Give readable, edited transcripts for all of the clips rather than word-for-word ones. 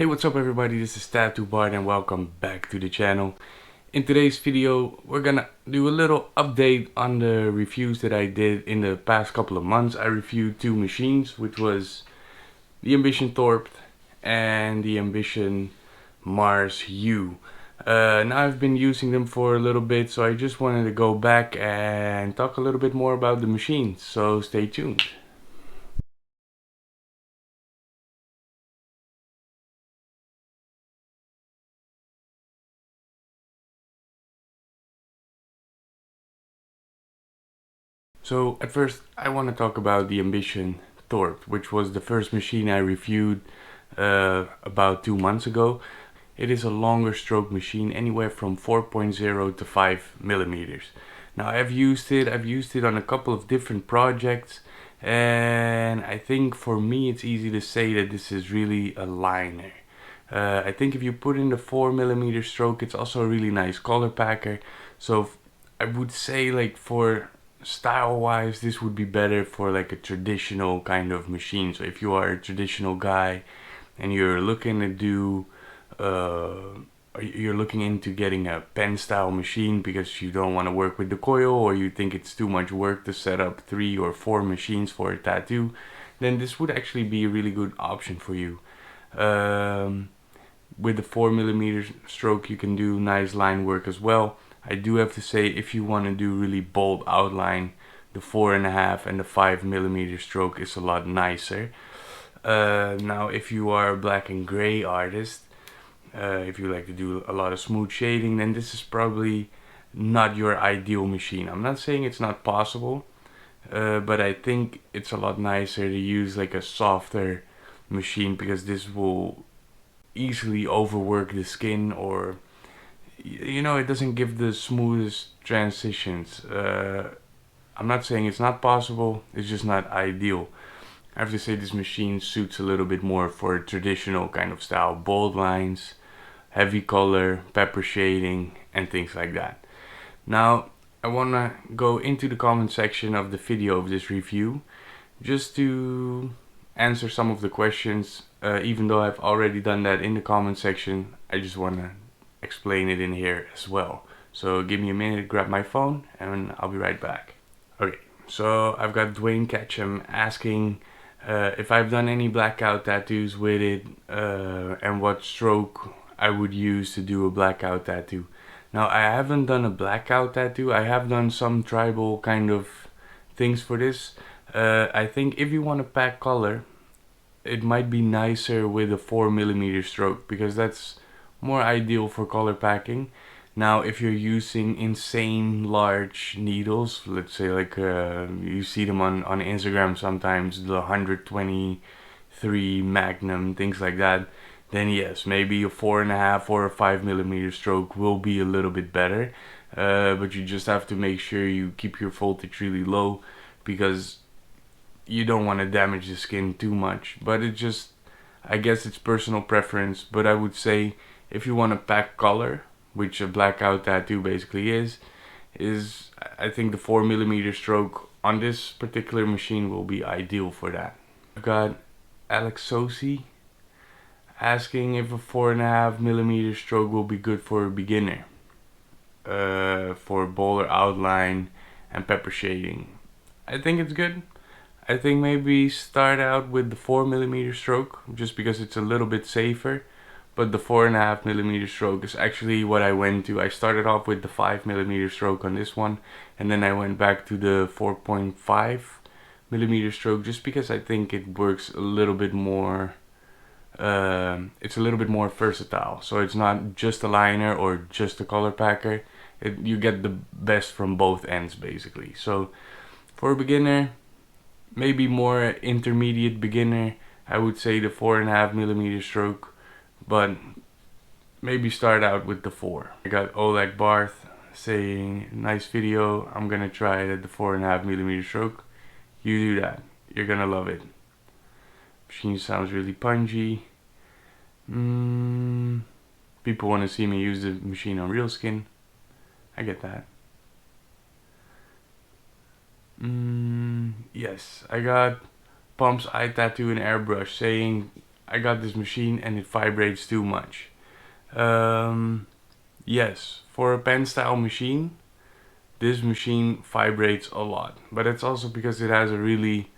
Hey, what's up everybody, this is Tattoobart and welcome back to the channel. In today's video we're gonna do a little update on the reviews that I did in the past couple of months. I reviewed two machines, which was the Ambition Torped and the Ambition Mars U. Now I've been using them for a little bit, so I just wanted to go back and talk a little bit more about the machines, so stay tuned. So at first I want to talk about the Ambition Thorpe, which was the first machine I reviewed about 2 months ago. It is a longer stroke machine, anywhere from 4.0 to 5 millimeters. Now I've used it on a couple of different projects, and I think for me it's easy to say that this is really a liner. I think if you put in the 4 millimeter stroke, it's also a really nice color packer. So I would say, like, for style wise, this would be better for like a traditional kind of machine. So if you are a traditional guy and you're looking to do you're looking into getting a pen style machine because you don't want to work with the coil, or you think it's too much work to set up 3 or 4 machines for a tattoo, then this would actually be a really good option for you. With the 4 millimeter stroke you can do nice line work as well. I do have to say, if you want to do really bold outline, the 4.5 and the 5 millimeter stroke is a lot nicer. Now if you are a black and gray artist, if you like to do a lot of smooth shading, then this is probably not your ideal machine. I'm not saying it's not possible, but I think it's a lot nicer to use like a softer machine, because this will easily overwork the skin, or it doesn't give the smoothest transitions. I'm not saying it's not possible, it's just not ideal. I have to say this machine suits a little bit more for a traditional kind of style, bold lines, heavy color, pepper shading, and things like that. Now I want to go into the comment section of the video of this review just to answer some of the questions. Even though I've already done that in the comment section, I just want to explain it in here as well. So give me a minute, grab my phone, and I'll be right back. Okay, so I've got Dwayne Ketchum asking if I've done any blackout tattoos with it, and what stroke I would use to do a blackout tattoo. Now I haven't done a blackout tattoo. I have done some tribal kind of things for this. I think if you want to pack color, it might be nicer with a 4 millimeter stroke, because that's more ideal for color packing. Now if you're using insane large needles, let's say like you see them on Instagram sometimes, the 123 Magnum, things like that, then yes, maybe a 4.5 or a 5 millimeter stroke will be a little bit better. But you just have to make sure you keep your voltage really low, because you don't want to damage the skin too much. But it just, I guess it's personal preference. But I would say, if you want to pack color, which a blackout tattoo basically is I think the 4 millimeter stroke on this particular machine will be ideal for that. I've got Alex Sosi asking if a 4.5 millimeter stroke will be good for a beginner, for bolder outline and pepper shading. I think it's good. I think maybe start out with the 4 millimeter stroke, just because it's a little bit safer. But the 4.5 millimeter stroke is actually what I went to. I started off with the 5 millimeter stroke on this one, and then I went back to the 4.5 millimeter stroke, just because I think it works a little bit more. It's a little bit more versatile. So it's not just a liner or just a color packer. You get the best from both ends basically. So for a beginner, maybe more intermediate beginner, I would say the 4.5 millimeter stroke. But maybe start out with the 4. I got Oleg Barth saying, nice video, I'm gonna try it at the 4.5 millimeter stroke. You do that, you're gonna love it. Machine sounds really punchy. People want to see me use the machine on real skin. I get that. Yes, I got Pump's Eye Tattoo and Airbrush saying, I got this machine and it vibrates too much. Yes, for a pen style machine, this machine vibrates a lot, but it's also because it has a really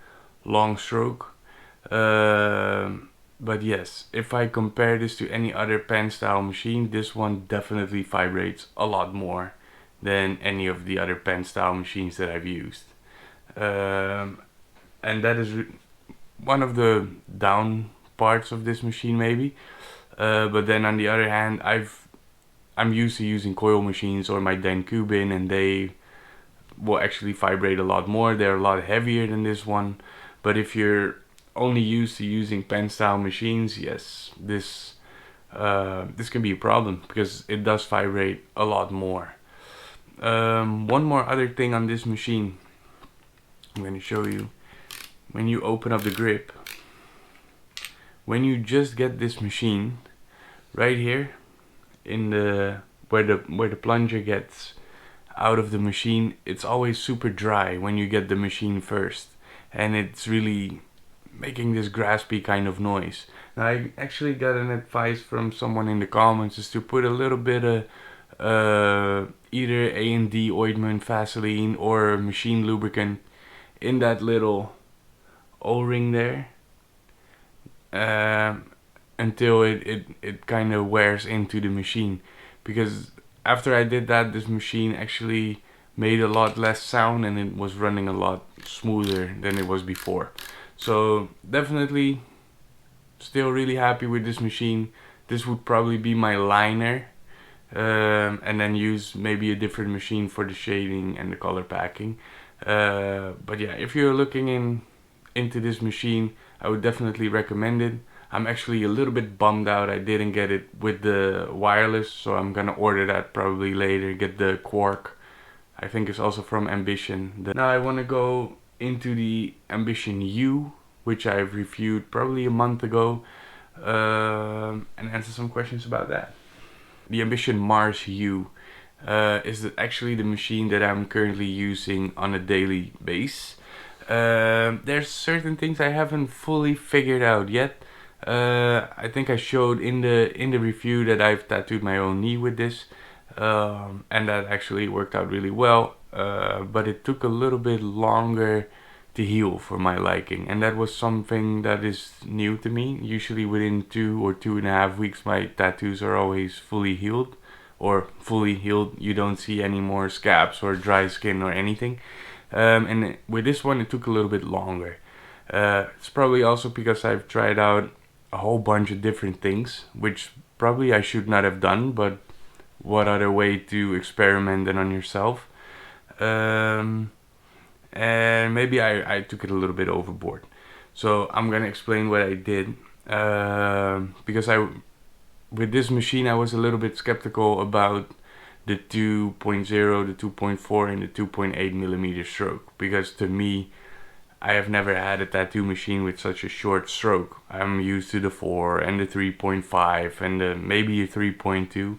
long stroke. But yes, if I compare this to any other pen style machine, this one definitely vibrates a lot more than any of the other pen style machines that I've used. And that is one of the down parts of this machine maybe. But then on the other hand, I'm used to using coil machines or my Denkubin, and they will actually vibrate a lot more. They're a lot heavier than this one. But if you're only used to using pen style machines, yes, this can be a problem because it does vibrate a lot more. One more other thing on this machine, I'm going to show you. When you open up the grip, when you just get this machine, right here in the where the plunger gets out of the machine, it's always super dry when you get the machine first, and it's really making this graspy kind of noise. Now I actually got an advice from someone in the comments is to put a little bit of either A&D ointment, Vaseline, or machine lubricant in that little O-ring there, until it kind of wears into the machine, because after I did that, this machine actually made a lot less sound and it was running a lot smoother than it was before. So definitely still really happy with this machine. This would probably be my liner, and then use maybe a different machine for the shading and the color packing. But yeah, if you're looking into this machine, I would definitely recommend it. I'm actually a little bit bummed out I didn't get it with the wireless, so I'm gonna order that probably later, get the Quark. I think it's also from Ambition. Now I want to go into the Ambition U, which I've reviewed probably a month ago, and answer some questions about that. The Ambition Mars U is actually the machine that I'm currently using on a daily basis. There's certain things I haven't fully figured out yet. I think I showed in the review that I've tattooed my own knee with this, and that actually worked out really well. But it took a little bit longer to heal for my liking, and that was something that is new to me. Usually within 2 or 2.5 weeks, my tattoos are always fully healed, or fully healed. You don't see any more scabs or dry skin or anything. And with this one, it took a little bit longer. It's probably also because I've tried out a whole bunch of different things, which probably I should not have done, but what other way to experiment than on yourself? And maybe I took it a little bit overboard. So I'm gonna explain what I did, because with this machine I was a little bit skeptical about the 2.0, the 2.4 and the 2.8 millimeter stroke, because to me, I have never had a tattoo machine with such a short stroke. I'm used to the 4 and the 3.5 and maybe a 3.2,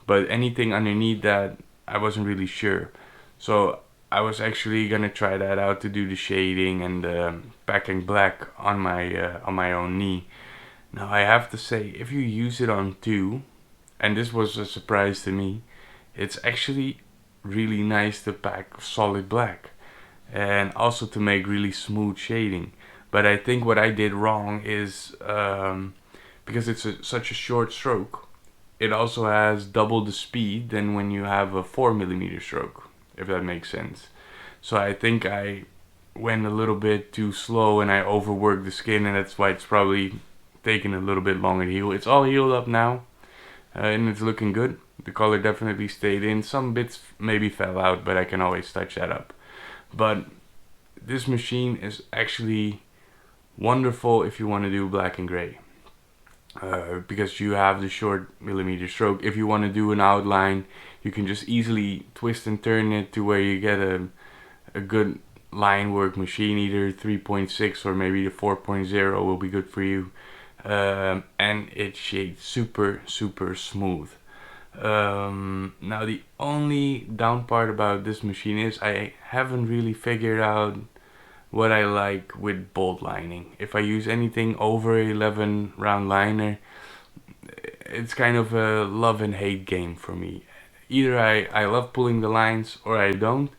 but anything underneath that I wasn't really sure. So I was actually gonna try that out to do the shading and packing black on my own knee. Now I have to say, if you use it on 2, and this was a surprise to me, it's actually really nice to pack solid black and also to make really smooth shading. But I think what I did wrong is, because it's such a short stroke, it also has double the speed than when you have a 4 millimeter stroke, if that makes sense. So I think I went a little bit too slow and I overworked the skin, and that's why it's probably taking a little bit longer to heal. It's all healed up now, and it's looking good. The color definitely stayed in. Some bits maybe fell out, but I can always touch that up. But this machine is actually wonderful if you want to do black and gray, because you have the short millimeter stroke. If you want to do an outline, you can just easily twist and turn it to where you get a good line work machine. Either 3.6 or maybe the 4.0 will be good for you, and it shades super smooth. Now the only down part about this machine is I haven't really figured out what I like with bolt lining. If I use anything over 11 round liner, it's kind of a love and hate game for me. Either I love pulling the lines or I don't,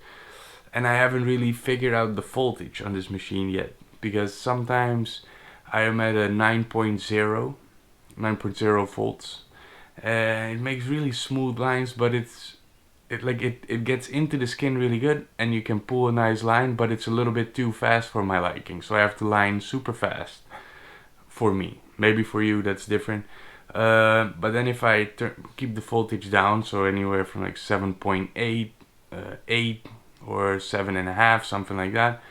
and I haven't really figured out the voltage on this machine yet, because sometimes I am at a 9.0 volts, and it makes really smooth lines, but it gets into the skin really good, and you can pull a nice line, but it's a little bit too fast for my liking, so I have to line super fast for me. Maybe for you that's different. But then if I keep the voltage down, so anywhere from like 7.8, 8 or 7.5, something like that,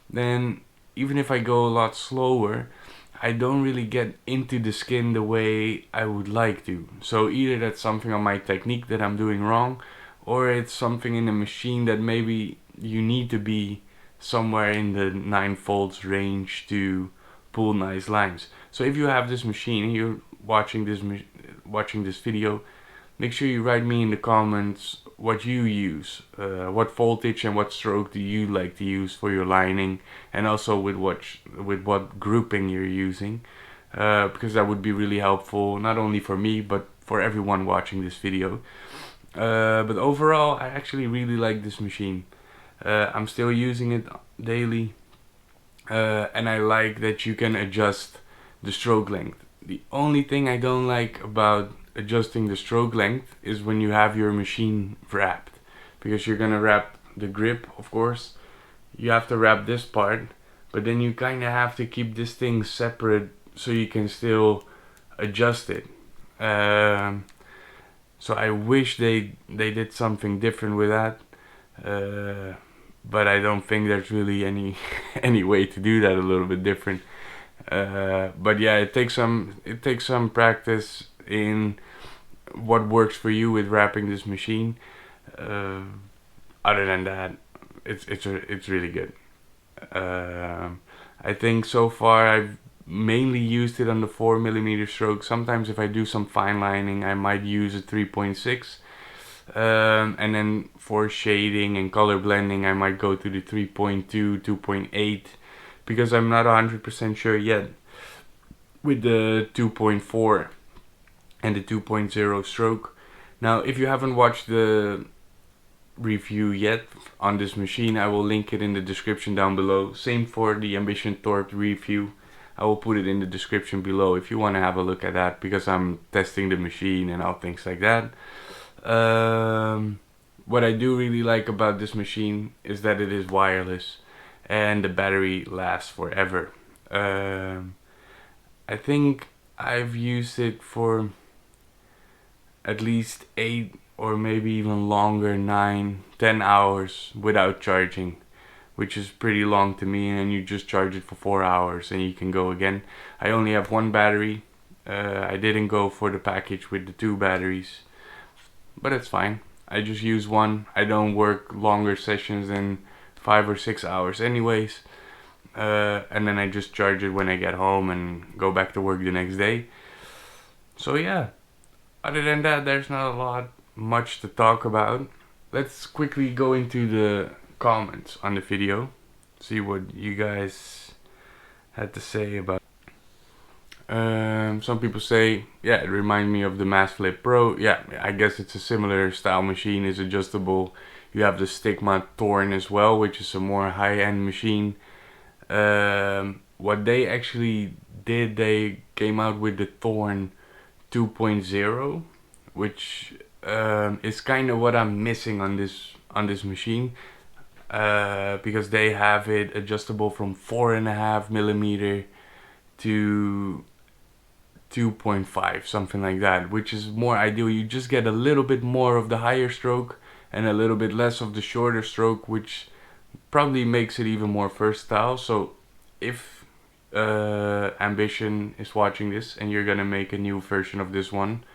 then even if I go a lot slower, I don't really get into the skin the way I would like to. So either that's something on my technique that I'm doing wrong, or it's something in the machine that maybe you need to be somewhere in the 9 volts range to pull nice lines. So if you have this machine and you're watching this video, make sure you write me in the comments what you use, what voltage and what stroke do you like to use for your lining, and also with what grouping you're using, because that would be really helpful not only for me but for everyone watching this video. But overall, I actually really like this machine. I'm still using it daily, and I like that you can adjust the stroke length. The only thing I don't like about adjusting the stroke length is when you have your machine wrapped, because you're gonna wrap the grip, of course. You have to wrap this part, but then you kind of have to keep this thing separate so you can still adjust it. So I wish they did something different with that, but I don't think there's really any any way to do that a little bit different. But yeah, it takes some practice in what works for you with wrapping this machine. Other than that, it's really good. I think so far I've mainly used it on the 4mm stroke. Sometimes if I do some fine lining, I might use a 3.6. And then for shading and color blending, I might go to the 3.2, 2.8, because I'm not 100% sure yet with the 2.4 and the 2.0 stroke. Now, if you haven't watched the review yet on this machine, I will link it in the description down below. Same for the Ambition Torped review. I will put it in the description below if you want to have a look at that, because I'm testing the machine and all things like that. What I do really like about this machine is that it is wireless and the battery lasts forever. I think I've used it for at least 8 or maybe even longer, 9, 10 hours without charging, which is pretty long to me, and you just charge it for 4 hours and you can go again. I only have one battery. I didn't go for the package with the 2 batteries, but it's fine. I just use one. I don't work longer sessions than 5 or 6 hours anyways, and then I just charge it when I get home and go back to work the next day. So yeah, other than that, there's not a lot much to talk about. Let's quickly go into the comments on the video, see what you guys had to say about. Some people say, yeah, it reminds me of the Mass Flip Pro. Yeah, I guess it's a similar style machine. It's adjustable. You have the Stigma Thorn as well, which is a more high-end machine. What they actually did, they came out with the Thorn 2.0, which is kind of what I'm missing on this machine, because they have it adjustable from 4.5mm to 2.5, something like that, which is more ideal. You just get a little bit more of the higher stroke and a little bit less of the shorter stroke, which probably makes it even more versatile. So if Ambition is watching this and you're gonna make a new version of this one,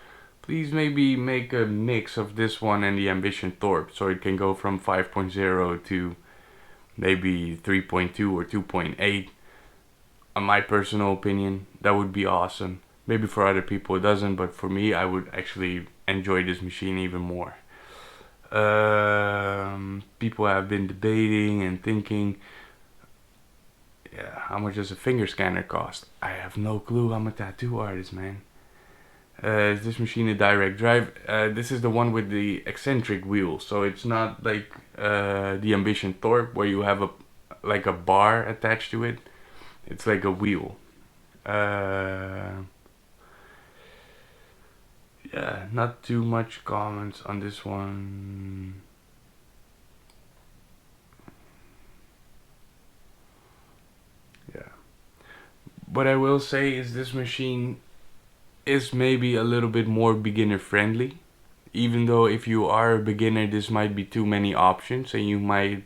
please maybe make a mix of this one and the Ambition Thorpe, so it can go from 5.0 to maybe 3.2 or 2.8. In my personal opinion, that would be awesome. Maybe for other people it doesn't, but for me, I would actually enjoy this machine even more. People have been debating and thinking, Yeah, how much does a finger scanner cost? I have no clue. I'm a tattoo artist, man. Is this machine a direct drive? This is the one with the eccentric wheel, so it's not like the Ambition Thorpe where you have a bar attached to it. It's like a wheel. Yeah, not too much comments on this one. Yeah. What I will say is this machine is maybe a little bit more beginner friendly. Even though if you are a beginner, this might be too many options and you might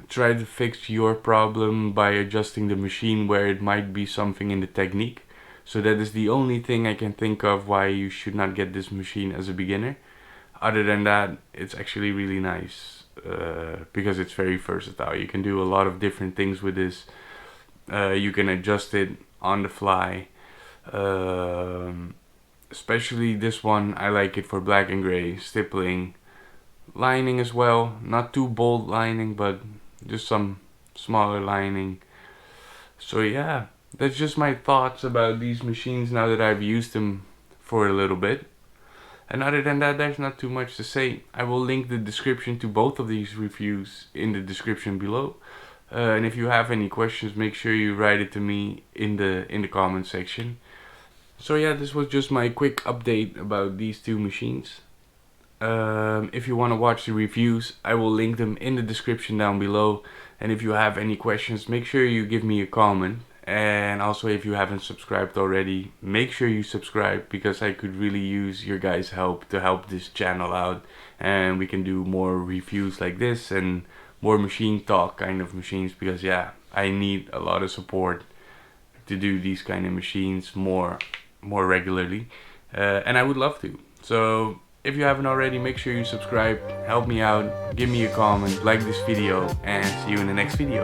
try to fix your problem by adjusting the machine where it might be something in the technique. So that is the only thing I can think of why you should not get this machine as a beginner. Other than that, it's actually really nice because it's very versatile. You can do a lot of different things with this. You can adjust it on the fly. Especially this one, I like it for black and gray, stippling, lining as well. Not too bold lining, but just some smaller lining. So yeah, that's just my thoughts about these machines now that I've used them for a little bit. And other than that, there's not too much to say. I will link the description to both of these reviews in the description below. And if you have any questions, make sure you write it to me in the comment section. So yeah, this was just my quick update about these two machines. If you want to watch the reviews, I will link them in the description down below. And if you have any questions, make sure you give me a comment. And also, if you haven't subscribed already, make sure you subscribe, because I could really use your guys' help to help this channel out. And we can do more reviews like this and more machine talk kind of machines, because yeah, I need a lot of support to do these kind of machines more regularly. And I would love to. So if you haven't already, make sure you subscribe, help me out, give me a comment, like this video, and see you in the next video.